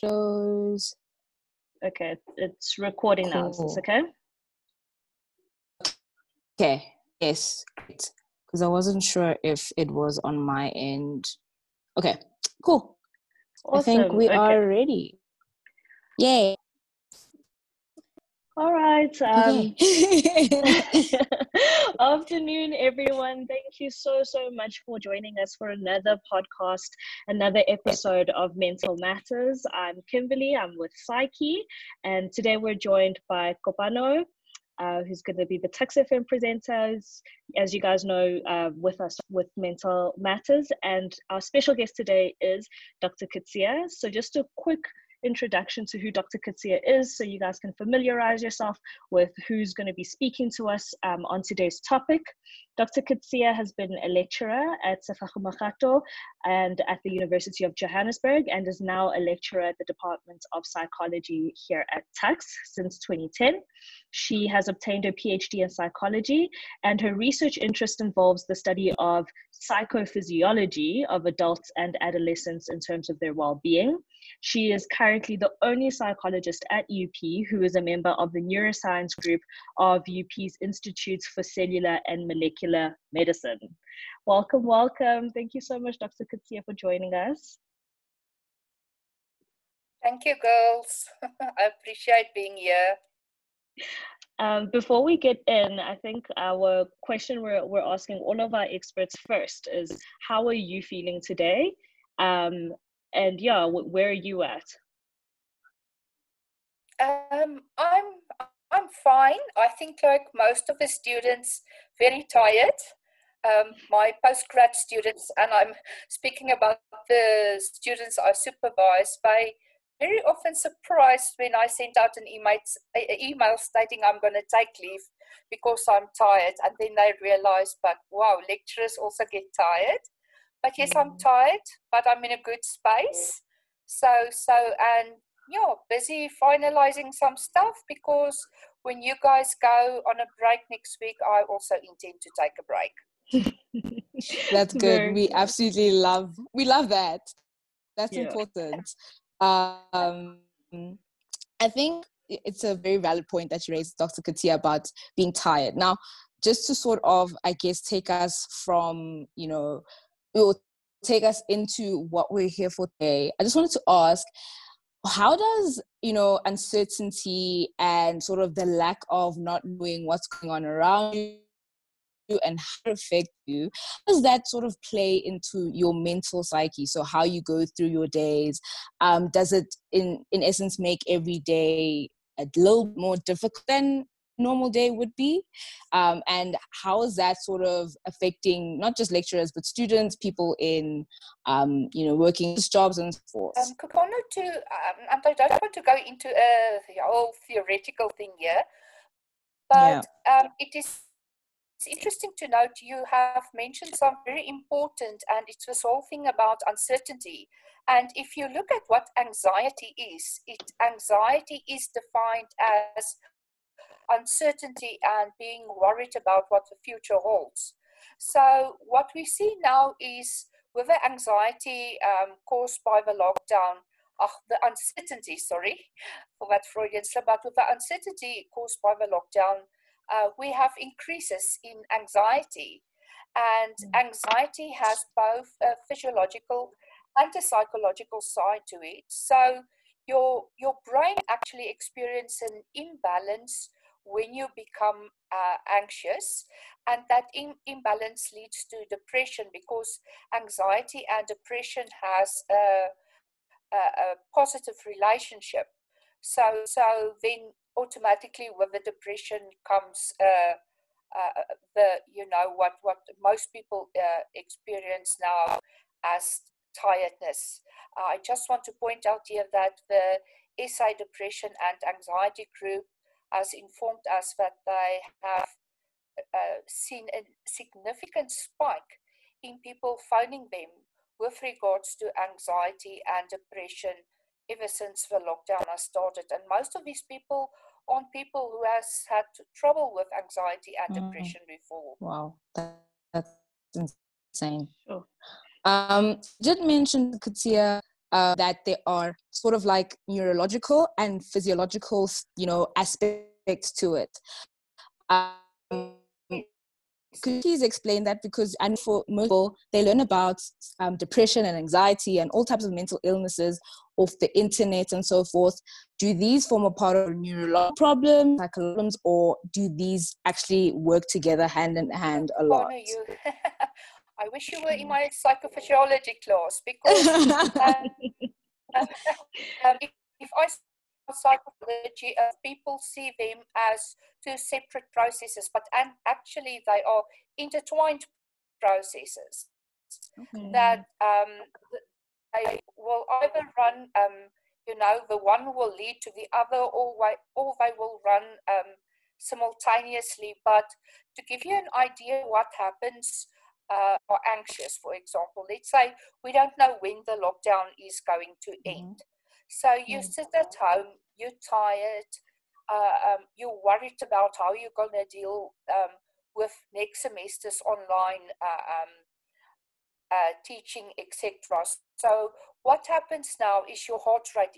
shows. Okay, it's recording now. Is this okay? Okay, yes, because I wasn't sure if it was on my end. Okay, cool. Awesome. I think we are ready. Yay. All right. Okay. Afternoon, everyone. Thank you so much for joining us for another podcast, another episode of Mental Matters. I'm Kimberly. I'm with Psyche, and today we're joined by Kopano, who's going to be the Tux FM presenters, as you guys know, with us with Mental Matters. And our special guest today is Dr. Coetze. So just a quick introduction to who Dr. Coetze is, so you guys can familiarize yourself with who's going to be speaking to us on today's topic. Dr. Coetze has been a lecturer at Sefahumagato and at the University of Johannesburg, and is now a lecturer at the Department of Psychology here at Tux since 2010. She has obtained her PhD in psychology, and her research interest involves the study of psychophysiology of adults and adolescents in terms of their well-being. She is currently the only psychologist at UP who is a member of the neuroscience group of UP's Institutes for Cellular and Molecular Medicine. Welcome. Thank you so much, Dr. Coetze, for joining us. Thank you, girls. I appreciate being here. Before we get in, I think our question we're asking all of our experts first is, how are you feeling today? And yeah, where are you at? I'm fine. I think, like most of the students, very tired. My postgrad students, and I'm speaking about the students I supervise, they very often surprised when I sent out an email stating I'm going to take leave because I'm tired, and then they realize, but wow, lecturers also get tired. But yes, I'm tired, but I'm in a good space. And yeah, busy finalizing some stuff, because when you guys go on a break next week, I also intend to take a break. That's good. We absolutely love that. That's important. I think it's a very valid point that you raised, Dr. Coetze, about being tired. Now, just to sort of, I guess, take us from, or take us into what we're here for today, I just wanted to ask, how does, uncertainty and sort of the lack of not knowing what's going on around you and how it affects you, how does that sort of play into your mental psyche? So how you go through your days, does it in essence make every day a little more difficult than normal day would be? And how is that sort of affecting not just lecturers, but students, people in, working jobs and so forth? I don't want to go into a whole theoretical thing here, but it's interesting to note you have mentioned something very important, and it's this whole thing about uncertainty. And if you look at what anxiety is, anxiety is defined as uncertainty and being worried about what the future holds. So what we see now is, with the anxiety caused by the lockdown, the uncertainty, sorry for that Freudian slip, but with the uncertainty caused by the lockdown, we have increases in anxiety. And anxiety has both a physiological and a psychological side to it. So your brain actually experiences an imbalance when you become anxious, and that imbalance leads to depression, because anxiety and depression has a positive relationship. So then automatically with the depression comes what most people experience now as tiredness. I just want to point out here that the SA Depression and Anxiety Group has informed us that they have seen a significant spike in people phoning them with regards to anxiety and depression ever since the lockdown has started. And most of these people aren't people who has had trouble with anxiety and depression before. Wow, that's insane. Sure. Did mention, Coetze, that there are sort of like neurological and physiological, aspects to it. Could you please explain that? Because I know for most people, they learn about depression and anxiety and all types of mental illnesses off the internet and so forth. Do these form a part of neurological problems, psychological problems, or do these actually work together hand in hand a lot? I wish you were in my psychophysiology class, because if I psychology, people see them as two separate processes, but actually they are intertwined processes. Okay. That they will either run, the one will lead to the other, or they will run simultaneously. But to give you an idea what happens, or anxious, for example, let's say we don't know when the lockdown is going to end. So you sit at home, you're tired, you're worried about how you're going to deal with next semester's online teaching, etc. So what happens now is your heart rate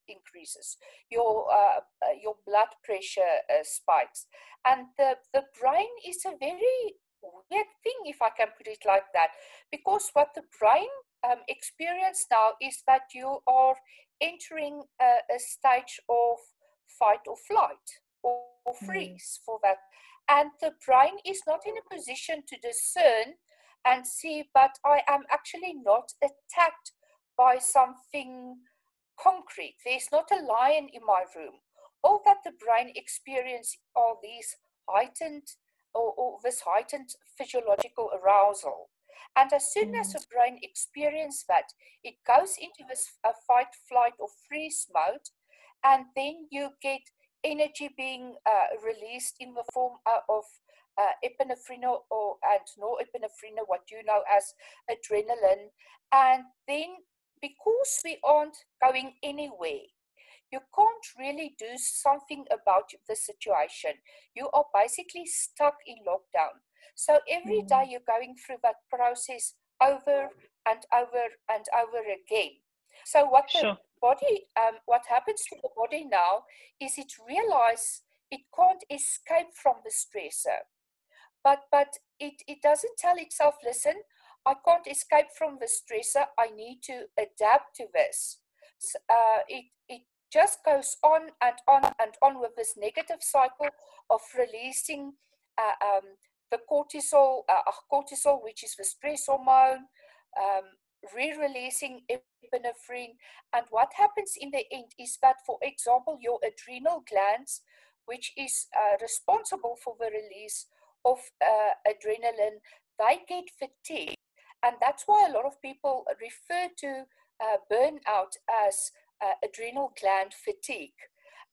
increases, your blood pressure spikes, and the brain is a very weird thing, if I can put it like that, because what the brain experience now is that you are entering a stage of fight or flight or freeze for that, and the brain is not in a position to discern and see, but I am actually not attacked by something concrete. There's not a lion in my room. All that the brain experiences are these heightened or this heightened physiological arousal. And as soon as the brain experiences that, it goes into this fight, flight, or freeze mode, and then you get energy being released in the form of epinephrine and norepinephrine, what you know as adrenaline. And then, because we aren't going anywhere, you can't really do something about the situation. You are basically stuck in lockdown. So every day you're going through that process over and over and over again. So what the body, what happens to the body now is it realizes it can't escape from the stressor. But it doesn't tell itself, listen, I can't escape from the stressor, I need to adapt to this. So, it just goes on and on and on with this negative cycle of releasing the cortisol, which is the stress hormone, re-releasing epinephrine. And what happens in the end is that, for example, your adrenal glands, which is responsible for the release of adrenaline, they get fatigued. And that's why a lot of people refer to burnout as adrenal gland fatigue.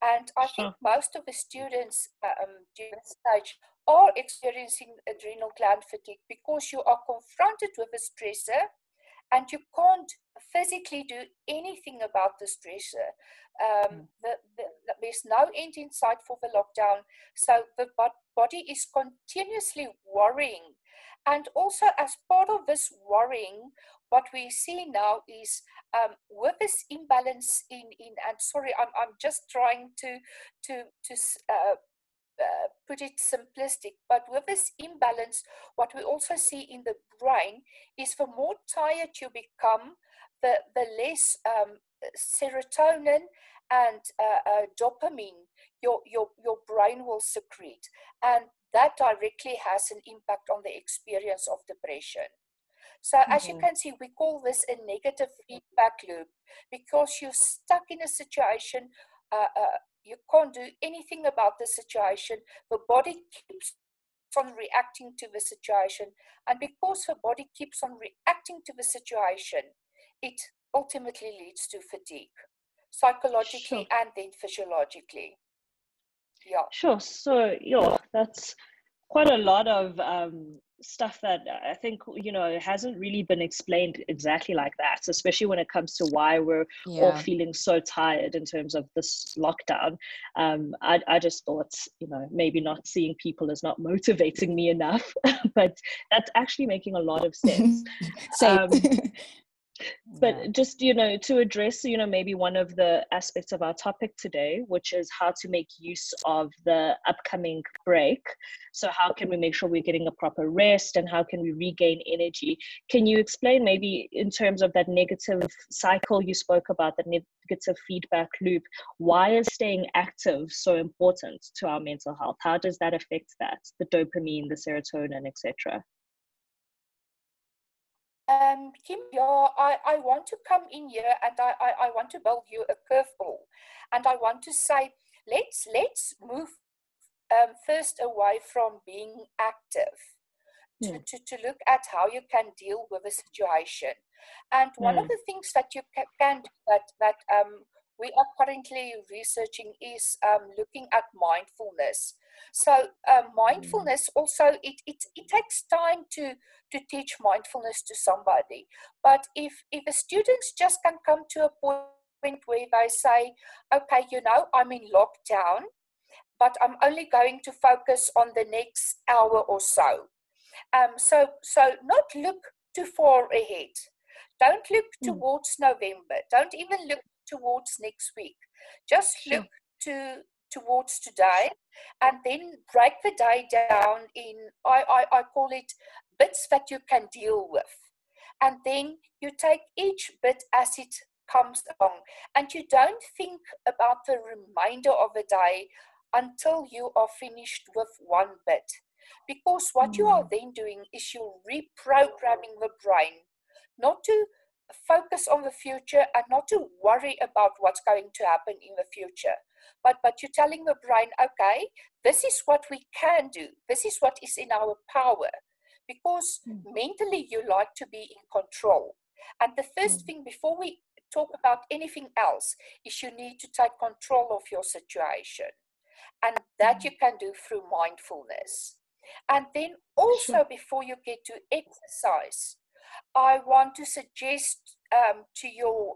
And I think most of the students during this stage are experiencing adrenal gland fatigue because you are confronted with a stressor and you can't physically do anything about the stressor. There's no end in sight for the lockdown, so the body is continuously worrying. And also, as part of this worrying, what we see now is with this imbalance and sorry, I'm just trying to put it simplistic, but with this imbalance, what we also see in the brain is the more tired you become, the less serotonin and dopamine your brain will secrete, and that directly has an impact on the experience of depression. So as you can see, we call this a negative feedback loop, because you're stuck in a situation, you can't do anything about the situation, the body keeps on reacting to the situation, and because the body keeps on reacting to the situation, it ultimately leads to fatigue, psychologically and then physiologically. Yeah. Sure. So, that's quite a lot of stuff that I think, hasn't really been explained exactly like that, especially when it comes to why we're all feeling so tired in terms of this lockdown. I just thought, maybe not seeing people is not motivating me enough, but that's actually making a lot of sense. But just, to address, maybe one of the aspects of our topic today, which is how to make use of the upcoming break. So how can we make sure we're getting a proper rest, and how can we regain energy? Can you explain maybe in terms of that negative cycle you spoke about, the negative feedback loop, why is staying active so important to our mental health? How does that affect that, the dopamine, the serotonin, etc.? Kim, I want to come in here, and I want to build you a curveball, and I want to say, let's move first away from being active to look at how you can deal with a situation. And one of the things that you can do that we are currently researching is looking at mindfulness. So mindfulness also, it takes time to teach mindfulness to somebody. But if a students just can come to a point where they say, okay, I'm in lockdown, but I'm only going to focus on the next hour or so. So not look too far ahead. Don't look towards November. Don't even look towards next week. Just look towards today, and then break the day down in, I call it bits that you can deal with. And then you take each bit as it comes along, and you don't think about the remainder of the day until you are finished with one bit. Because what you are then doing is you're reprogramming the brain not to focus on the future and not to worry about what's going to happen in the future. But you're telling the brain, okay, this is what we can do. This is what is in our power. Because mentally you like to be in control. And the first thing before we talk about anything else is you need to take control of your situation. And that you can do through mindfulness. And then also before you get to exercise, I want to suggest to your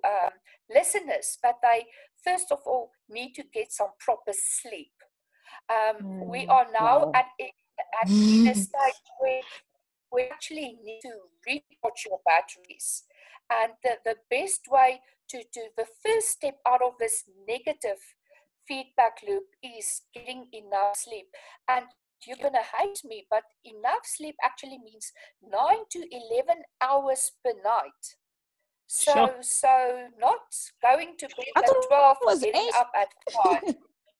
listeners that they first of all need to get some proper sleep. We are now at in a stage where we actually need to recharge your batteries. And the best way to the first step out of this negative feedback loop is getting enough sleep. And you're going to hate me, but enough sleep actually means 9 to 11 hours per night. So not going to bed at 12 or getting up at 5.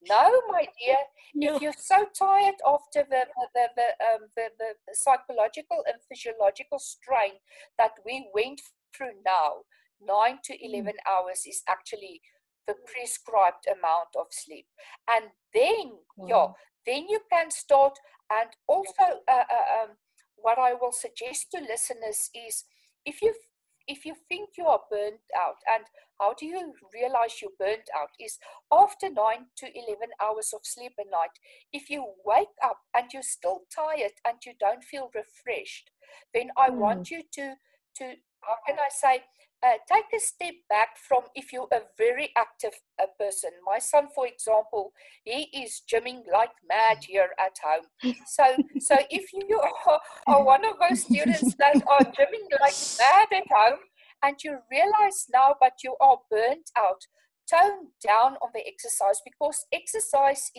No, my dear, if you're so tired after the psychological and physiological strain that we went through now, 9 to 11 hours is actually the prescribed amount of sleep. And then, then you can start. And also, what I will suggest to listeners is, if you think you are burnt out, and how do you realize you're burnt out, is after 9 to 11 hours of sleep a night, if you wake up and you're still tired and you don't feel refreshed, then I want you to how can I say, take a step back from, if you're a very active person. My son, for example, he is gymming like mad here at home. So if you are one of those students that are gymming like mad at home, and you realize now that you are burnt out, tone down on the exercise, because exercise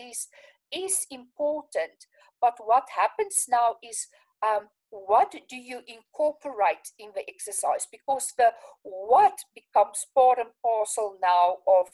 is important. But what happens now is, what do you incorporate in the exercise? Because the what becomes part and parcel now of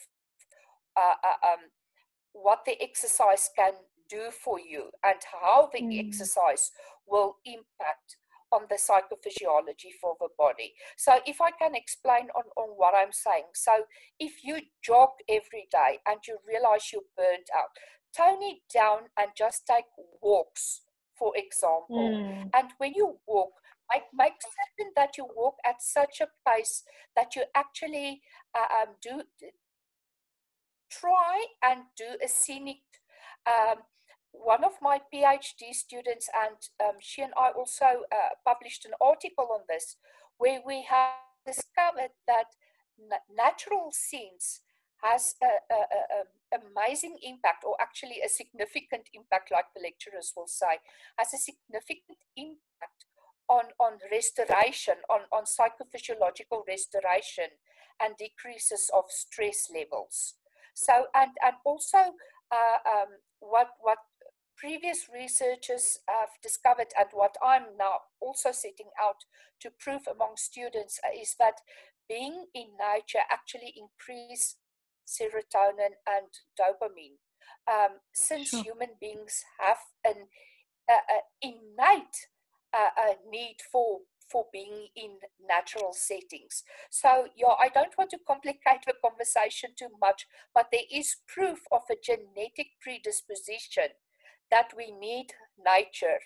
what the exercise can do for you, and how the exercise will impact on the psychophysiology for the body. So if I can explain on what I'm saying. So if you jog every day and you realize you're burnt out, tone it down and just take walks, for example. And when you walk, make certain that you walk at such a pace that you actually try and do a scenic. One of my PhD students, and she and I also published an article on this, where we have discovered that natural scenes has an amazing impact, or actually a significant impact, like the lecturers will say, has a significant impact on restoration, on psychophysiological restoration and decreases of stress levels. So, and also what previous researchers have discovered, and what I'm now also setting out to prove among students, is that being in nature actually increase serotonin and dopamine. Since human beings have an innate need for being in natural settings. So yeah, I don't want to complicate the conversation too much, but there is proof of a genetic predisposition that we need nature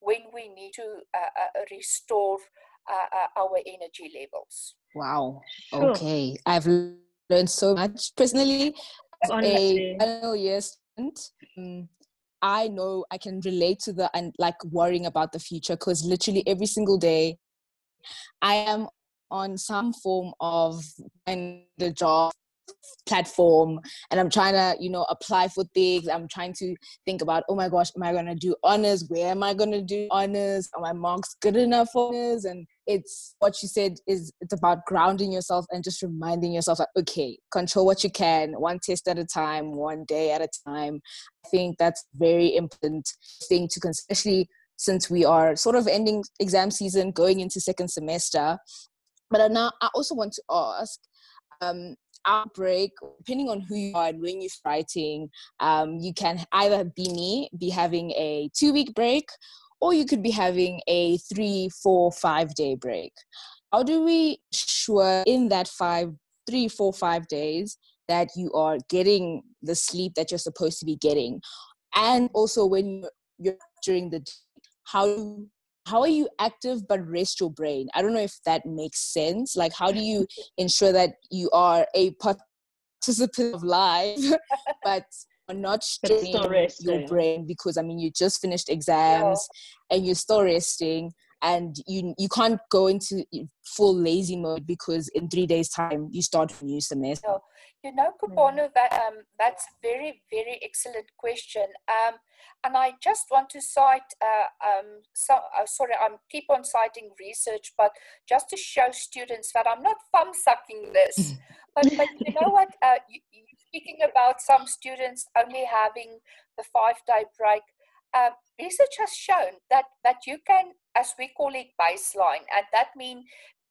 when we need to restore our energy levels. Wow. Okay. I've learned so much. Personally, as a final year student, I know I can relate to the and like worrying about the future, because literally every single day I am on some form of the job platform, and I'm trying to, apply for things. I'm trying to think about, oh my gosh, am I going to do honors? Where am I going to do honors? Are my marks good enough for honors? And it's what you said is it's about grounding yourself and just reminding yourself that, okay, control what you can, one test at a time, one day at a time. I think that's very important thing to, especially since we are sort of ending exam season, going into second semester. But now I also want to ask, our break, depending on who you are and when you're writing, you can either be having a 2-week break, or you could be having a 3, 4, 5-day break. How do we ensure in that 3, 4, 5 days that you are getting the sleep that you're supposed to be getting? And also when you're during the day, how are you active but rest your brain? I don't know if that makes sense. Like, how do you ensure that you are a participant of life, but are not straining your brain? Because, you just finished exams and you're still resting, and you can't go into full lazy mode because in 3 days' time, you start a new semester. Kupono, that's very, very excellent question. And I just want to cite, I'm keep on citing research, but just to show students that I'm not thumb-sucking this. But you know what, you're speaking about some students only having the 5-day break. Research has shown that you can, as we call it, baseline, and that means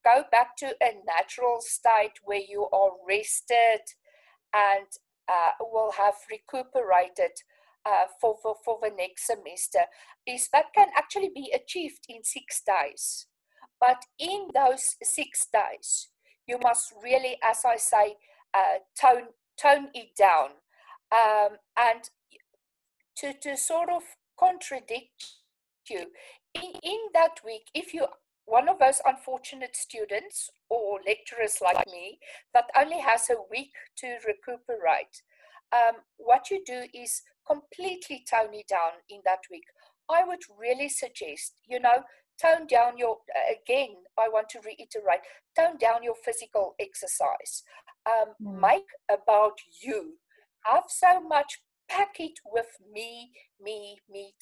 go back to a natural state where you are rested and will have recuperated for the next semester, is that can actually be achieved in 6 days. But in those 6 days, you must really, as I say, tone it down. And to sort of contradict you, in that week, if you one of those unfortunate students or lecturers like me that only has a week to recuperate, what you do is completely tone it down in that week. I would really suggest, tone down your, again, I want to reiterate, tone down your physical exercise. Make about you. Have so much, pack it with me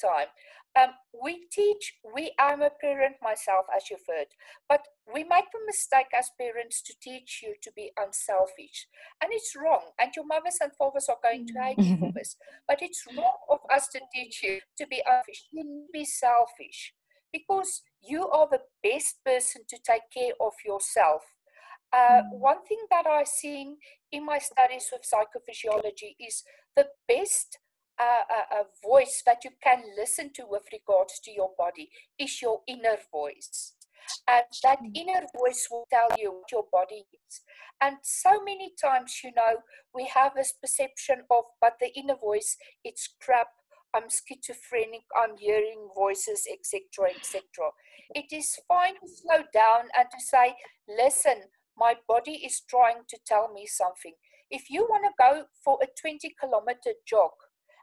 time. I'm a parent myself, as you've heard, but we make the mistake as parents to teach you to be unselfish. And it's wrong. And your mothers and fathers are going to hate you for this. But it's wrong of us to teach you to be unselfish. You need to be selfish because you are the best person to take care of yourself. One thing that I've seen in my studies with psychophysiology is the best voice that you can listen to with regards to your body is your inner voice. And that inner voice will tell you what your body needs. And so many times, we have this perception of, but the inner voice, it's crap, I'm schizophrenic, I'm hearing voices, etc., etc. It is fine to slow down and to say, listen, my body is trying to tell me something. If you want to go for a 20-kilometer jog,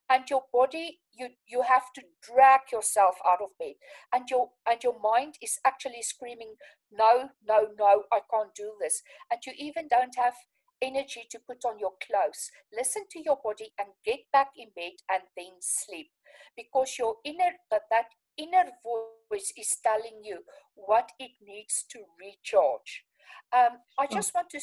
and your body, you have to drag yourself out of bed, and your mind is actually screaming, no, I can't do this, and you even don't have energy to put on your clothes. Listen to your body and get back in bed and then sleep, because your inner that inner voice is telling you what it needs to recharge. I just want to,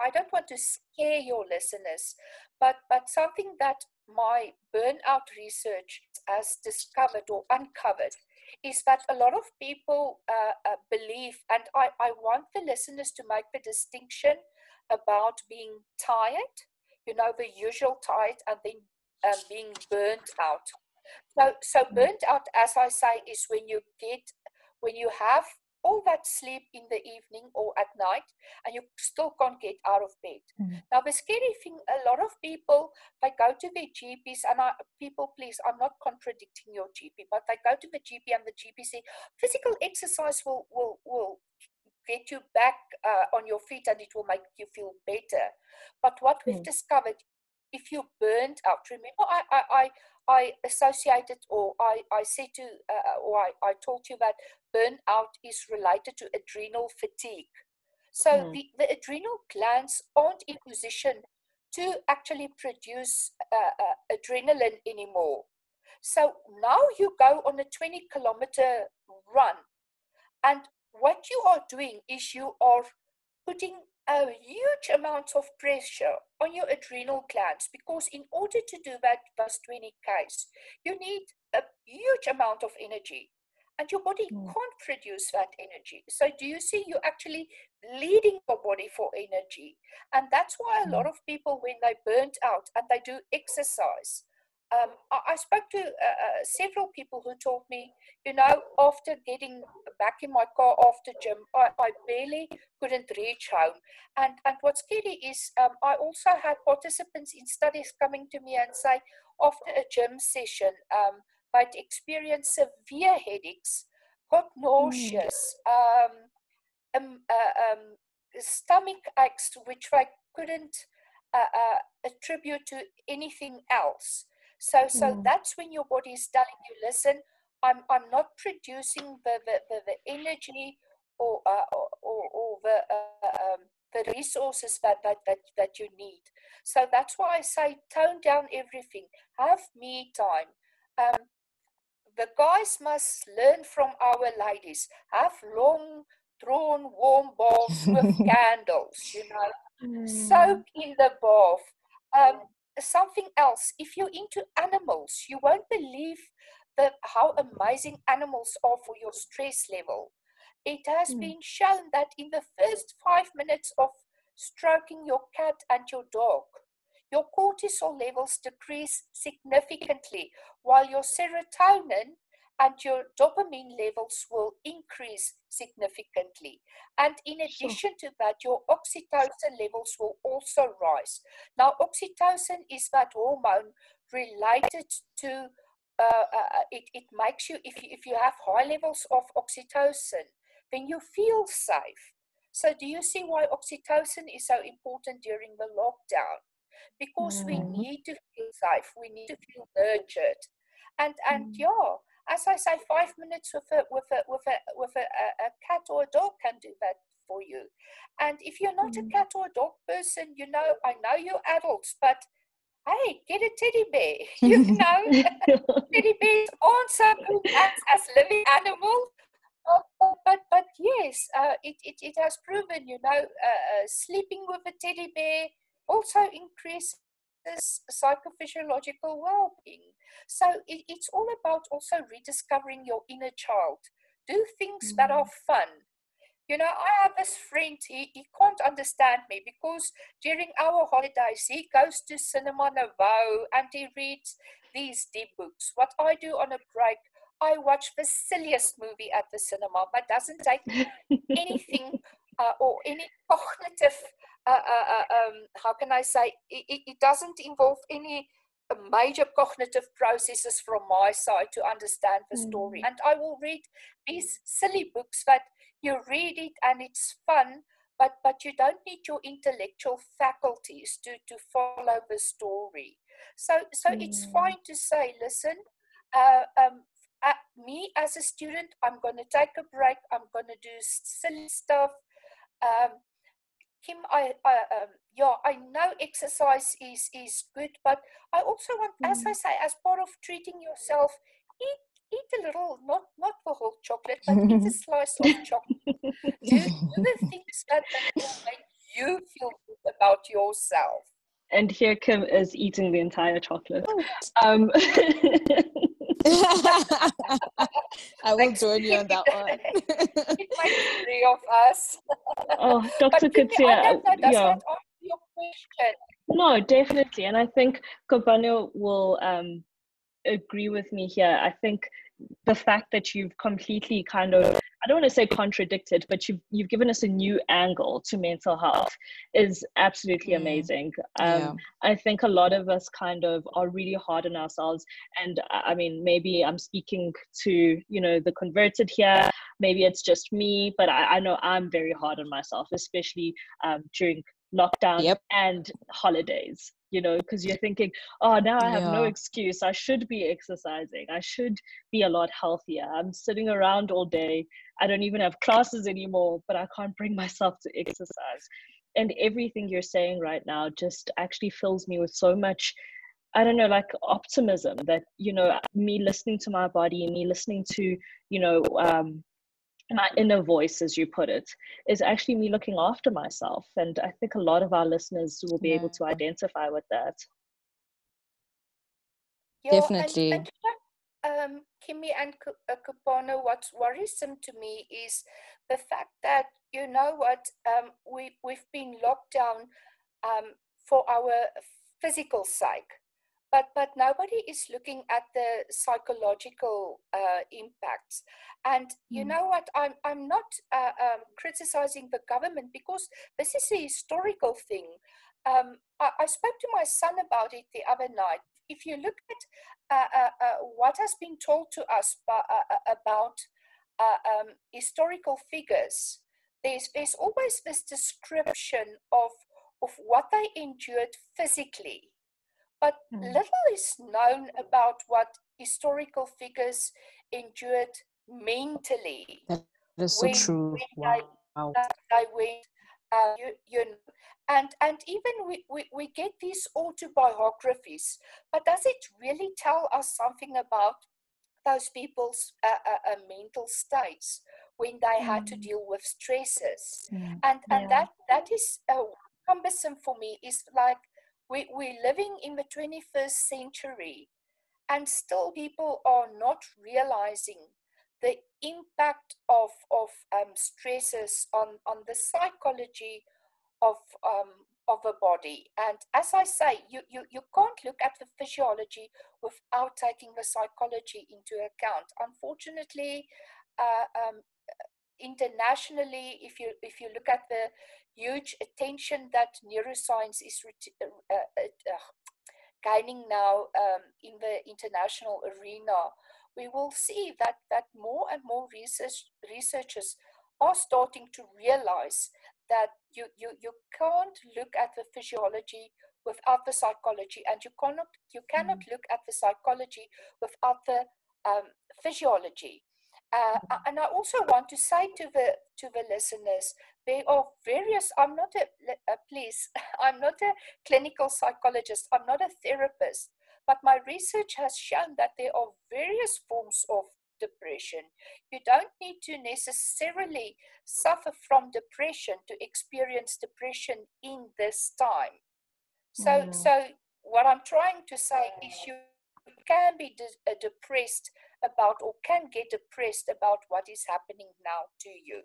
I don't want to scare your listeners, but something that my burnout research has discovered or uncovered is that a lot of people believe, and I want the listeners to make the distinction about being tired, you know, the usual tired, and then being burnt out. So burnt out, as I say, is when you have all that sleep in the evening or at night and you still can't get out of bed. Now, the scary thing, a lot of people, they go to their GPs, and people, please, I'm not contradicting your GP, but they go to the GP and the GP say, physical exercise will get you back on your feet and it will make you feel better. But what we've discovered, if you burned out, remember I associated, or I said to, or I told you that burnout is related to adrenal fatigue. So the adrenal glands aren't in position to actually produce adrenaline anymore. So now you go on a 20-kilometer run, and what you are doing is you are putting a huge amount of pressure on your adrenal glands, because in order to do that, those 20 Ks, you need a huge amount of energy, and your body can't produce that energy. So do you see, you're actually leading your body for energy. And that's why a lot of people, when they burnt out and they do exercise, I spoke to several people who told me, you know, after getting back in my car after gym, I barely couldn't reach home. And what's scary is I also had participants in studies coming to me and say, after a gym session, they'd experienced severe headaches, got nauseous, stomach aches, which I couldn't attribute to anything else. So that's when your body is telling you, listen, I'm not producing the energy or the resources that you need. So that's why I say tone down everything. Have me time. The guys must learn from our ladies. Have long, drawn, warm baths with candles, you know. Soak in the bath. Something else, if you're into animals, you won't believe how amazing animals are for your stress level. It has been shown that in the first 5 minutes of stroking your cat and your dog, your cortisol levels decrease significantly, while your serotonin and your dopamine levels will increase significantly. And in addition to that, your oxytocin levels will also rise. Now, oxytocin is that hormone related to, it makes you, if you have high levels of oxytocin, then you feel safe. So do you see why oxytocin is so important during the lockdown? Because we need to feel safe, we need to feel nurtured. And yeah, as I say, 5 minutes with a cat or a dog can do that for you. And if you're not a cat or a dog person, you know, I know you're adults, but hey, get a teddy bear. You know, teddy bears aren't so good as living animals. But yes, it has proven, you know, sleeping with a teddy bear also increases psychophysiological well-being. So it's all about also rediscovering your inner child. Do things that are fun. You know, I have this friend, he can't understand me because during our holidays, he goes to Cinema Nouveau and he reads these deep books. What I do on a break, I watch the silliest movie at the cinema, but doesn't take anything or any cognitive, how can I say, it doesn't involve any major cognitive processes from my side to understand the story. And I will read these silly books that you read it and it's fun, but you don't need your intellectual faculties to follow the story. So it's fine to say, listen, me as a student, I'm going to take a break. I'm going to do silly stuff. Kim, I know exercise is good, but I also want, as I say, as part of treating yourself, eat a little, not the whole chocolate, but eat a slice of chocolate. Do the things that will make you feel good about yourself. And here Kim is eating the entire chocolate. I will join you on that one. It makes three of us. Oh, Dr. Coetze, I don't know, does that answer your question? No, definitely. And I think Kopano will agree with me here. I think the fact that you've completely kind of, I don't want to say contradicted, but you've given us a new angle to mental health is absolutely amazing. I think a lot of us kind of are really hard on ourselves. And I mean, maybe I'm speaking to, the converted here. Maybe it's just me, but I know I'm very hard on myself, especially during lockdown and holidays, because you're thinking, oh, now I have no excuse. I should be exercising. I should be a lot healthier. I'm sitting around all day. I don't even have classes anymore, but I can't bring myself to exercise. And everything you're saying right now just actually fills me with so much, I don't know, like optimism that, me listening to my body, me listening to, my inner voice, as you put it, is actually me looking after myself. And I think a lot of our listeners will be able to identify with that. Definitely. And Kimmy and Kopano, what's worrisome to me is the fact that, we've been locked down for our physical sake. But nobody is looking at the psychological impacts. And you know what? I'm not criticizing the government, because this is a historical thing. I spoke to my son about it the other night. If you look at what has been told to us about historical figures, there's always this description of what they endured physically. But little is known about what historical figures endured mentally. That is so true. They went, and even we get these autobiographies, but does it really tell us something about those people's mental states when they had to deal with stresses? And that is cumbersome for me. Is like, we're living in the 21st century, and still people are not realizing the impact of stresses on the psychology of a body. And as I say, you can't look at the physiology without taking the psychology into account. Unfortunately, internationally, if you look at the huge attention that neuroscience is gaining now in the international arena, we will see that more and more researchers are starting to realize that you can't look at the physiology without the psychology, and you cannot look at the psychology without the physiology. And I also want to say to the listeners, there are various. I'm not I'm not a clinical psychologist. I'm not a therapist, but my research has shown that there are various forms of depression. You don't need to necessarily suffer from depression to experience depression in this time. So what I'm trying to say is, you can be depressed about, or can get depressed about, what is happening now to you.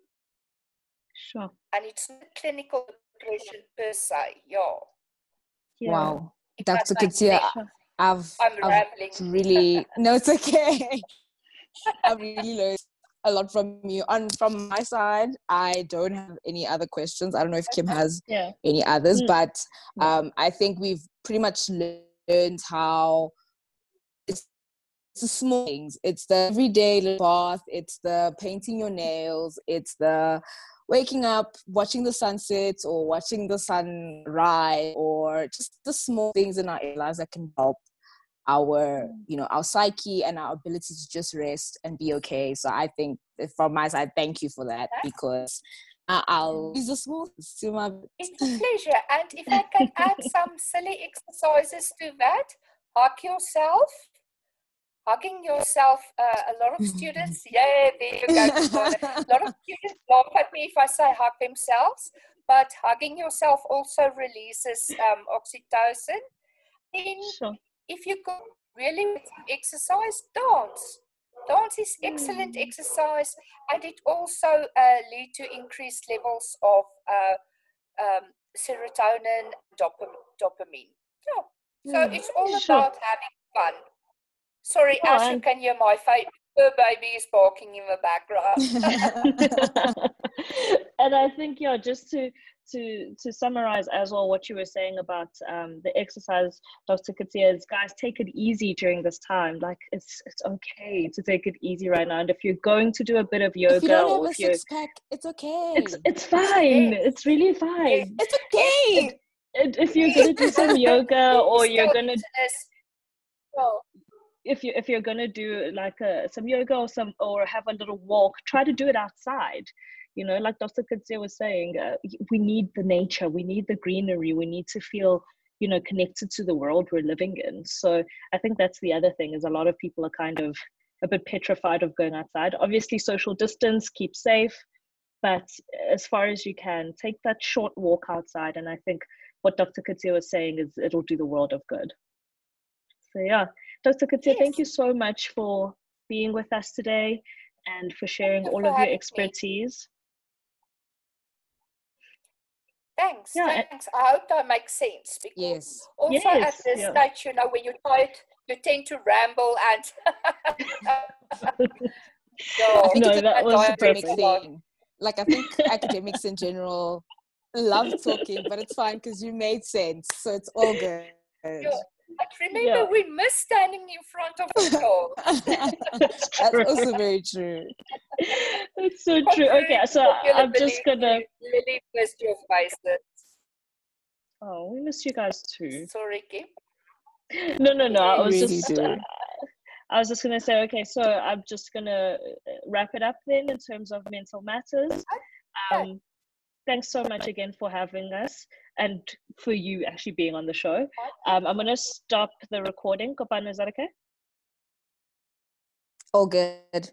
Sure. And it's not clinical depression per se. Wow. Dr. Coetze, I'm rambling. Really, no, it's okay. I've really learned a lot from you. From my side, I don't have any other questions. I don't know if Kim has any others, but I think we've pretty much learned how it's the small things. It's the everyday little bath. It's the painting your nails. It's the waking up, watching the sunset, or watching the sunrise, or just the small things in our lives that can help our psyche and our ability to just rest and be okay. So I think from my side, thank you for that, because I'll use the small things to my It's a pleasure. And if I can add some silly exercises to that, hug yourself. hugging yourself. A lot of students, yeah, there you go. A lot of students laugh at me if I say hug themselves, but hugging yourself also releases oxytocin. Then, if you go really with exercise, dance. Dance is excellent exercise, and it also lead to increased levels of serotonin, dopamine. Yeah. So it's all about having fun. Sorry, as you can hear, my fur baby is barking in the background. And I think, just to summarize as well what you were saying about the exercise, Dr. Coetze, is guys, take it easy during this time. Like it's okay to take it easy right now. And if you're going to do a bit of yoga, if you don't have a six-pack, it's okay. It's fine. It's really fine. It's okay. If you're gonna do some yoga, or you're gonna if you're gonna do like some yoga or have a little walk, try to do it outside. Like Dr. Coetze was saying, we need the nature, we need the greenery, we need to feel, connected to the world we're living in. So I think that's the other thing, is a lot of people are kind of a bit petrified of going outside. Obviously, social distance, keep safe, but as far as you can, take that short walk outside. And I think what Dr. Coetze was saying is it'll do the world of good. So yeah, Dr. Coetze, thank you so much for being with us today and for sharing all of your expertise. Thanks. I hope that makes sense, because also at this stage, when you're tired, you tend to ramble and that was a perfect thing. Like, I think academics in general love talking, but it's fine because you made sense, so it's all good. But remember, we miss standing in front of the door. That's also very true. It's so true. Okay, so I'm just gonna really miss your faces. Oh, we miss you guys too. Sorry, Kim. No. I was just gonna say, okay, so I'm just gonna wrap it up then in terms of mental matters. Thanks so much again for having us and for you actually being on the show. I'm going to stop the recording. Kopano, is that okay? All good.